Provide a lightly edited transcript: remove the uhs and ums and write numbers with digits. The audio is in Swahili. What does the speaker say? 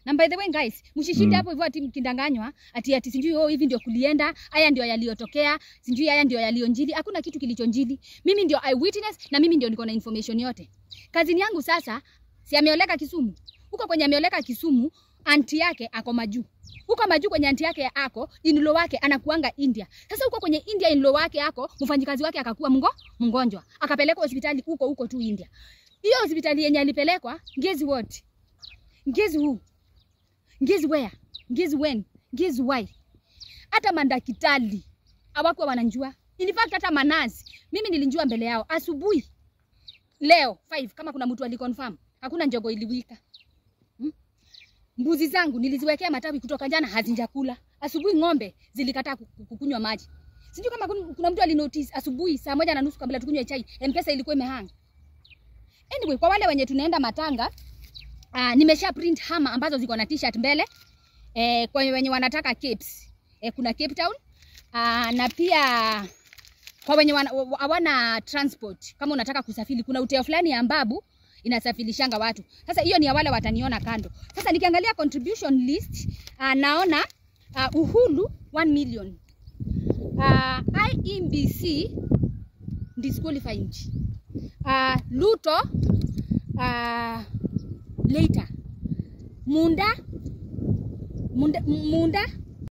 Na by the way guys, mshishinde hapo hivyo ati mkindanganywa, ati sijui hivi ndio kulienda, haya ndio yaliyotokea, sijui haya ndio yalionjili. Hakuna kitu kilichonjili. Mimi ndio eyewitness na mimi ndio niko na information yote. Kazi yangu sasa, si ameoleka Kisumu. Huko kwenye ameoleka Kisumu, anti yake ako Maju. Huko Maju kwenye anti yake ako, in-law wake anakuanga India. Sasa huko kwenye India in-law wake ako, mfanyikazi wake akakuwa mgonjwa. Akapelekwa hospitali huko tu India. Hiyo hospitali yenye alipelekwa, guess what? Guess who? Guess where? Guess when? Guess why? Hata mandakitali hawakuwa wananjua. In fact hata manazi mimi nilinjua mbele yao asubuhi. Leo 5 kama kuna mtu aliconfirm. Hakuna njogo iliwika. Mbuzi zangu niliziwekea matawi kutoka jana hazinjakula. Asubuhi ng'ombe zilikataa kukunywa maji. Sijui kama kuna mtu alinotice asubuhi saa 1:30 kabla tukunywe chai, M-Pesa ilikuwa imehang. Anyway, kwa wale wenye tunaenda matanga, nimesha print hama ambazo ziko na t-shirt mbele. Kwa wenye wanataka capes, kuna Cape Town. Na pia kwa wenye hawana transport, kama unataka kusafiri, kuna uteo fulani ya Mbabu inasafirishanga watu. Sasa hiyo ni ya wale wataniona kando. Sasa nikiangalia contribution list, naona Uhuru 1 million. IEBC disqualified. Luto later. Munda